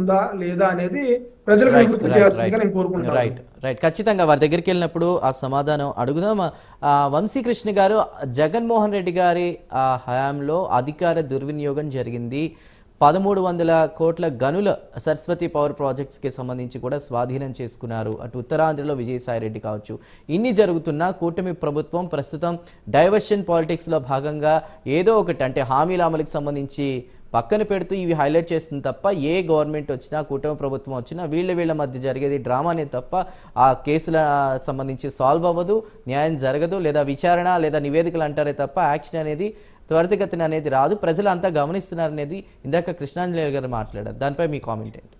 ఉందా లేదా అనేది ప్రజలకు నివృత్తి చేయాల్సిందిగా నేను కోరుకుంటున్నాను. రైట్ రైట్ ఖచ్చితంగా వారి దగ్గరికి వెళ్ళినప్పుడు ఆ సమాధానం అడుగుదాం. వంశీకృష్ణ గారు, జగన్మోహన్ రెడ్డి గారి హయాంలో అధికార దుర్వినియోగం జరిగింది. 1300 కోట్ల గనుల సరస్వతి పవర్ ప్రాజెక్ట్స్కి సంబంధించి కూడా స్వాధీనం చేసుకున్నారు. అటు ఉత్తరాంధ్రలో విజయసాయి రెడ్డి కావచ్చు. ఇన్ని జరుగుతున్నా కూటమి ప్రభుత్వం ప్రస్తుతం డైవర్షన్ పాలిటిక్స్లో భాగంగా ఏదో ఒకటి అంటే హామీల అమలుకి సంబంధించి పక్కన పెడుతూ ఇవి హైలైట్ చేస్తుంది తప్ప, ఏ గవర్నమెంట్ వచ్చినా కూటమి ప్రభుత్వం వచ్చినా వీళ్ళ మధ్య జరిగేది డ్రామానే తప్ప ఆ కేసుల సంబంధించి సాల్వ్ అవ్వదు, న్యాయం జరగదు, లేదా విచారణ లేదా నివేదికలు అంటారే తప్ప యాక్షన్ అనేది త్వరితగతిన అనేది రాదు. ప్రజలు అంతా గమనిస్తున్నారనేది ఇందాక కృష్ణాంజలి గారు మాట్లాడారు. దానిపై మీ కామెంట్ ఏంటి?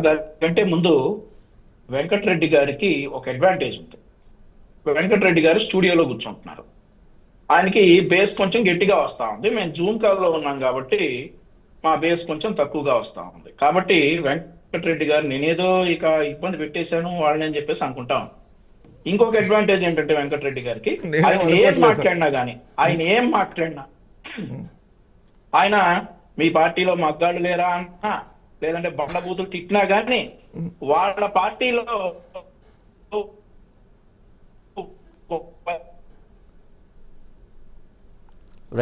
దానికంటే ముందు వెంకటరెడ్డి గారికి ఒక అడ్వాంటేజ్ ఉంది. వెంకటరెడ్డి గారు స్టూడియోలో కూర్చుంటున్నారు. ఆయనకి బేస్ కొంచెం గట్టిగా వస్తూ ఉంది. మేము జూమ్ కాల్లో ఉన్నాం కాబట్టి మా బేస్ కొంచెం తక్కువగా వస్తూ ఉంది. కాబట్టి వెంకటరెడ్డి గారు నేనేదో ఇక ఇబ్బంది పెట్టేశాను వాళ్ళని అని చెప్పేసి అనుకుంటాం. ఇంకొక అడ్వాంటేజ్ ఏంటంటే వెంకటరెడ్డి గారికి ఆయన ఏం మాట్లాడినా ఆయన మీ పార్టీలో మగ్గాళ్ళు లేరా అన్నా లేదంటే బండబూతులు తిట్టినా గానీ వాళ్ళ పార్టీలో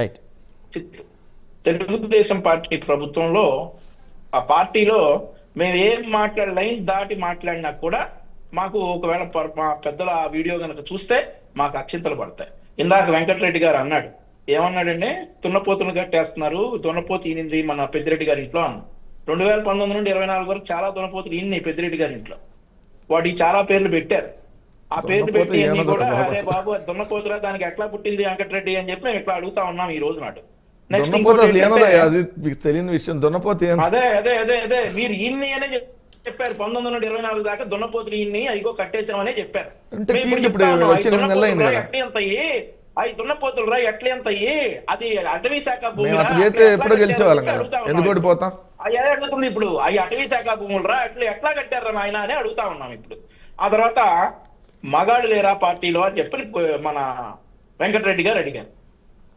రైట్ తెలుగుదేశం పార్టీ ప్రభుత్వంలో ఆ పార్టీలో మేము ఏం లైన్ దాటి మాట్లాడినా కూడా మాకు ఒకవేళ మా పెద్దల ఆ వీడియో కనుక చూస్తే మాకు అక్షింతలు పడతాయి. ఇందాక వెంకటరెడ్డి గారు అన్నాడు, ఏమన్నాడంటే దున్నపోతులు కట్టేస్తున్నారు, దున్నపోతు ఈనింది మన పెద్దిరెడ్డి గారి ఇంట్లో అన్న. 2019 నుండి 24 వరకు చాలా దున్నపోతులు ఈయన్ని పెద్దిరెడ్డి గారి ఇంట్లో. వాటికి చాలా పేర్లు పెట్టారు. ఆ పేర్లు పెట్టి అన్ని కూడా అరే బాబు దున్నపోతురా దానికి ఎట్లా పుట్టింది వెంకటరెడ్డి అని చెప్పి మేము ఇట్లా అడుగుతా ఉన్నాం ఈ రోజు నాడు. అదే అదే అదే అదే మీరు ఈయన్ని అనే చెప్పారు. 19 నుండి 24 దాకా దున్నపోతులు ఈయన్ని అయ్యో కట్టేసామనే చెప్పారు. అవి దున్నపోతులు రా ఎట్లా ఎంత అది అటవీ శాఖ భూమి అడుగుతుంది. ఇప్పుడు అవి అటవీ శాఖ భూములు రా ఎట్లా కట్టారా నాయన అని అడుగుతా ఉన్నాం ఇప్పుడు. ఆ తర్వాత మగాడు లేరా పార్టీలో అని చెప్పి మన వెంకటరెడ్డి గారు అడిగారు.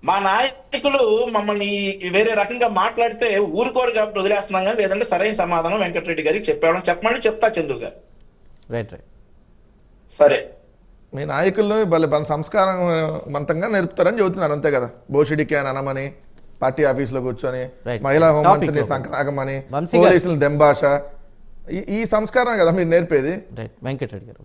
మా నాయకులు మమ్మల్ని వేరే రకంగా మాట్లాడితే ఊరుకోరు కాబట్టి వదిలేస్తున్నాం కానీ లేదంటే సరైన సమాధానం వెంకటరెడ్డి గారికి చెప్పమని చెప్తా చంద్రు గారు. రైట్ రైట్ సరే మీ నాయకులను సంస్కారవంతంగా నేర్పుతారని చెబుతున్నారు అంతే కదా. బోషిడికి అని అనమని, పార్టీ ఆఫీసులో కూర్చొని మహిళా హోంమంత్రిని సంక్రాగమని, పోలీసులు దెంబాష, ఈ సంస్కారం కదా మీరు నేర్పేది. వెంకటరెడ్డి గారు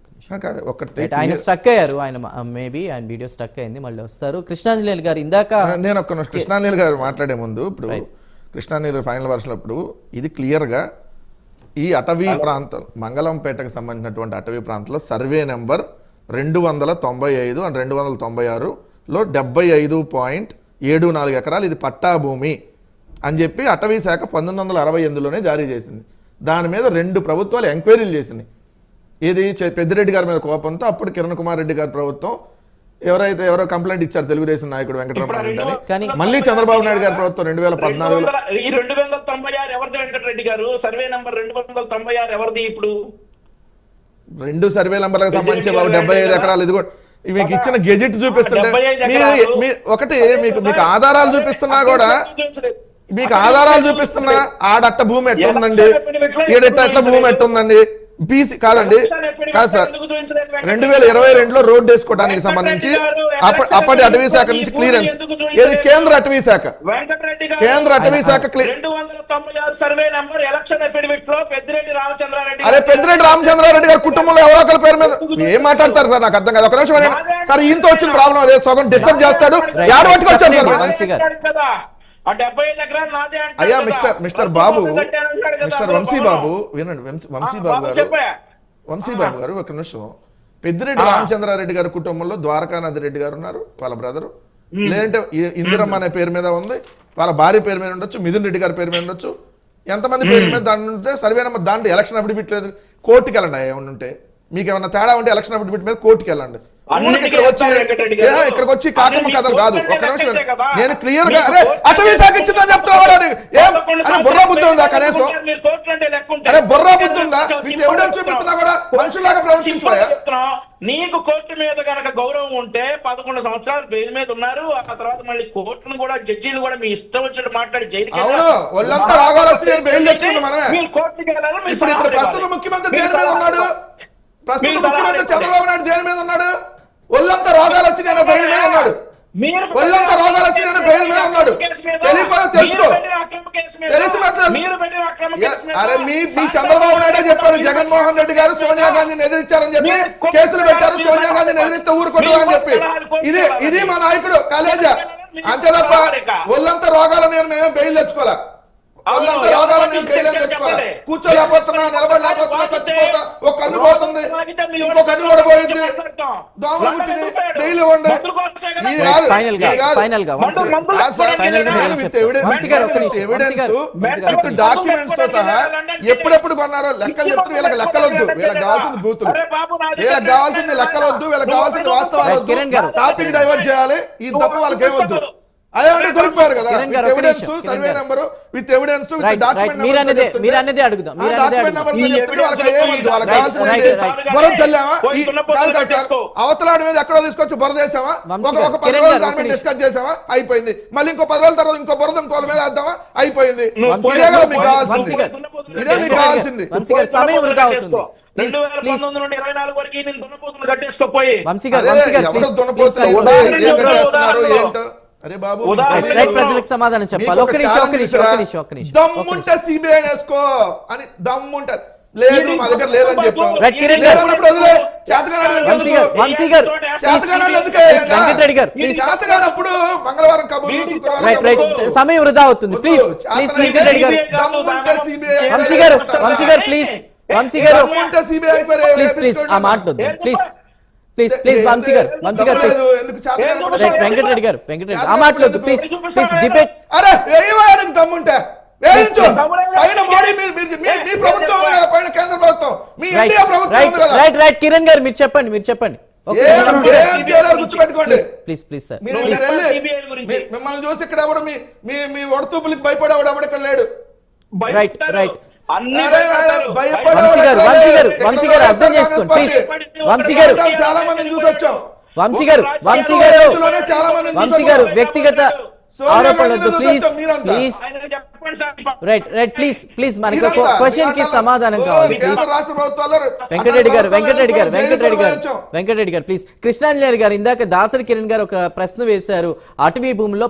ఆయన స్ట్రక్ అయ్యారు. ఆయన మేబీ ఆయన వీడియో స్ట్రక్ అయింది, మళ్ళీ వస్తారు. కృష్ణాంజలి గారు ఇందాక నేను కృష్ణాంజలి గారు మాట్లాడే ముందు ఇప్పుడు కృష్ణాంజలి ఫైనల్ వర్షన్ అప్పుడు ఇది క్లియర్ గా ఈ అటవీ ప్రాంతం మంగళంపేటకు సంబంధించినటువంటి అటవీ ప్రాంతంలో సర్వే నెంబర్ 295 అండ్ 296లో 75.74 ఎకరాలు ఇది పట్టా భూమి అని చెప్పి అటవీ శాఖ 1968లోనే జారీ చేసింది. దాని మీద 2 ప్రభుత్వాలు ఎంక్వైరీలు చేసినాయి. ఇది పెద్దిరెడ్డి గారి మీద కోపంతో అప్పుడు కిరణ్ కుమార్ రెడ్డి గారి ప్రభుత్వం ఎవరో కంప్లైంట్ ఇచ్చారు తెలుగుదేశం నాయకుడు వెంకటరామరెడ్డి అని. మళ్ళీ చంద్రబాబు నాయుడు గారి ప్రభుత్వం 2014లో 296 ఎవరిది వెంకటరెడ్డి గారు సర్వే నంబర్ 296 ఎవరిది? ఇప్పుడు 2 సర్వే నంబర్లకు సంబంధించి 75 ఎకరాలు. ఇది కూడా మీకు ఇచ్చిన గెజెట్ చూపిస్తుంటే ఒకటి మీకు ఆధారాలు చూపిస్తున్నా కూడా ఆడట్ట భూమి ఎట్టుందండి, ఈడెట్ట భూమి ఎట్టుందండి, బీసీ కాదండి కాదు సార్ 2022లో రోడ్డు వేసుకోవడానికి సంబంధించి అప్పటి అటవీ శాఖ నుంచి క్లియరెన్స్ ఏది కేంద్ర అటవీ శాఖ అరే పెద్దిరెడ్డి రామచంద్రారెడ్డి గారి కుటుంబంలో ఎవరో ఒకరి పేరు మీద ఏం మాట్లాడతారు సార్? నాకు అర్థం కాదు. ఒక నిమిషం సార్, ఈయనతో వచ్చిన ప్రాబ్లం అదే సగం డిస్టర్బ్ చేస్తాడు. వచ్చారు అయ్యా మిస్టర్ వంశీ బాబు వినండి. వంశీ బాబు గారు ఒక నిమిషం. పెద్దిరెడ్డి రామచంద్రారెడ్డి గారి కుటుంబంలో ద్వారకానాథ్ రెడ్డి గారు ఉన్నారు, వాళ్ళ బ్రదరు. లేదంటే ఇందిరమ్మ అనే పేరు మీద ఉంది, వాళ్ళ భార్య పేరు మీద ఉండొచ్చు, మిథున్ రెడ్డి గారి పేరు మీద ఉండొచ్చు. ఎంతమంది పేరు మీద దాని ఉంటే సర్వే నెంబర్ దాంట్లో ఎలక్షన్ అఫిడవిట్ లేదు, కోర్టుకి వెళ్ళండి. ఏమన్నా ఉంటే మీకు ఏమన్నా తేడా ఉంటే ఎలక్షన్ అఫిడవిట్ మీద కోర్టుకి వెళ్ళండి. ఇక్కడికి వచ్చి కాకమ్మ కథలు కాదు. ఒక నిమిషం నేను క్లియర్ గా అటవీ శాఖ ఇచ్చిందని చెప్తున్నా. బుర్రా బుద్ధి ఉందా కనీసం? బుర్రా బుద్ధి ఉందా? మీకు ఎవిడెన్స్ చూపిస్తున్నా కూడా మనుషులాగా ప్రవర్తించుకోయా? నీకు కోర్టు మీద కనుక గౌరవం ఉంటే 11 సంవత్సరాలు బెయిల్ మీద ఉన్నారు. ఆ తర్వాత మళ్ళీ కోర్టును కూడా జడ్జీలు కూడా మీ ఇష్టం వచ్చినట్టు మాట్లాడి జైలుకి అవును, వెళ్ళారు. ఒళ్ళంతా రోగాలు వచ్చి బెయిల్ తెచ్చుకుంది మనమే. మీరు కోర్టుకి వెళ్ళాలి. మీరు ఇప్పుడు సలహాలు ప్రస్తుత ఇవ్వాలి. ముఖ్యమంత్రి మీరు దేని మీద సలహాలు ఉన్నాడు? ఇవ్వాలి. ప్రస్తుత మీరు సలహాలు ముఖ్యమంత్రి ఇవ్వాలి. చంద్రబాబు నాయుడు దేని మీద ఉన్నాడు? ఒళ్ళంతా రోగాలు వచ్చి నేను బెయిల్ మీద ఉన్నాడు. మీరు ఒళ్ళంతా రోగాలు వచ్చి నేను బెయిల్ మీద ఉన్నాడు. తెలియకపోతే తెలుసుకో. తెలిసి అరే మీ చంద్రబాబు నాయుడే చెప్పారు, జగన్మోహన్ రెడ్డి గారు సోనియా గాంధీని ఎదిరించారని చెప్పి కేసులు పెట్టారు. సోనియా గాంధీని ఎదిరిస్తే ఊరుకుంటారు అని చెప్పి ఇది మా నాయకుడు కాలేజా. అంతే తప్ప ఒళ్ళంతా రోగాలు నేను మేమే బెయిల్ తెచ్చుకోలే. ఒళ్ళంతా రోగాలు నేను బెయిల్ తెచ్చుకోలే. కూర్చోలేకపోతున్నా, నిలబడలేకపోతున్నా, చచ్చిపోతా. ఒక కన్ను పోతుంది, ఇంకో కన్ను కూడా పోయింది, దోమలు కుట్టింది, బెయిల్ ఇవ్వండి. ఇది కాదు, ఫైనల్ గా ఇది కాదు. ఫైనల్ గా వంశీ గారు ఒక్క నిమిషం, వంశీ గారు డాక్యుమెంట్స్ తో సహా ఎప్పుడెప్పుడు కొన్నారో లెక్కలు చెప్తే వీళ్ళకి లెక్కలొద్దు. వీళ్ళకి కావాల్సింది బూతులు, వీళ్ళకి కావాల్సింది లెక్కలొద్దు, వీళ్ళకి కావాల్సింది వాస్తవాలు వద్దు. కిరణ్ గారు టాపిక్ డైవర్ట్ చేయాలి. ఈ తప్పు వాళ్ళకి ఏమొద్దు. అదేమంటే దొరికిపోయారు కదా, కిరణ్ గారు, ఎవిడెన్స్, ఒక్క నిమిషం, survey number with evidence, with right document మీరు అన్నదే అడుగుదాం, మీరు అన్నదే అడుగుదాం. అవతలాడి మీద ఎక్కడో తీసుకొచ్చి బురద వేసామా, ఒక 10 రోజులు దాని మీద డిస్కస్ చేసామా, అయిపోయింది. మళ్ళీ ఇంకో 10 రోజుల తర్వాత ఇంకో బురద ఇంకోళ్ళ మీద వేద్దామా, అయిపోయింది. ఇదే కదా మీకు కావాల్సింది, ఇదే మీకు కావాల్సింది. వంశీ గారు సమయం వృధా అవుతుంది. ప్లీజ్ 2019 నుండి 24 వరకు నేను దున్నపోతులు కట్టేసుకోపోయి. వంశీ గారు ఎవరు ప్లీజ్ దున్నపోతున్నారు, ఉదాహరణ ఏం చేస్తున్నారు, ఏంటో. అరే బాబు, రైట్ ప్రజలకు సమాధానం చెప్పాలి. ఒక్క నిమిషం. దమ్ముంటే సిబిఐ వేసుకో అని దమ్ముంటే లేదు, మా దగ్గర లేదని చెప్పావు. రైట్ కిరణ్ గారు, లేదన్నప్పుడు వదిలే. చేతగానప్పుడు వంశీ గారు చేతగానాలు ఎందుకే? వెంకటరెడ్డి గారు ప్లీజ్. చేతగానప్పుడు మంగళవారం కబుర్లు, శుక్రవారం రైట్ కబుర్లు. సమయం వృధా అవుతుంది. ప్లీజ్ వెంకటరెడ్డి గారు. దమ్ముంటే సిబిఐ, వంశీ గారు ప్లీజ్. వంశీ గారు దమ్ముంటే సిబిఐ ప్లీజ్ ఆ మాట్లాడొద్దు. ప్లీజ్ వంశీ గారు ప్లీజ్. ఎందుకు చేతగానప్పుడు రైట్ వెంకటరెడ్డి గారు ఆ మాట్లాడొద్దు ప్లీజ్ డిబేట్. అరే వేయవానికి దమ్ముంటే వేయించు. పైన మోడీ మీ ప్రభుత్వం ఉంది కదా, పైన కేంద్ర ప్రభుత్వం, మీ ఇండియా ప్రభుత్వం ఉంది కదా. రైట్ కిరణ్ గారు మీరు చెప్పండి. ఏం చేయాలో గుర్తుపెట్టుకోండి. Please sir. మీరు వెళ్ళి మిమ్మల్ని చూసి ఇక్కడ ఎవడు మీ ఒడతూపులకి భయపడేవాడు ఎవడు ఇక్కడ లేడు. రైట్ వంశీ గారు అర్థం చేసుకోండి ప్లీజ్. చాలా మందిని చూసి వచ్చాం. వంశీ గారు వ్యక్తిగత ఆరోపణలొద్దు ప్లీజ్. రైట్ ప్లీజ్ మనకి క్వశ్చన్ కి సమాధానం కావాలి ప్లీజ్. వెంకటరెడ్డి గారు ప్లీజ్. కృష్ణాంజలి గారు ఇందాక దాసరి కిరణ్ గారు ఒక ప్రశ్న వేశారు, అటవీ భూముల్లో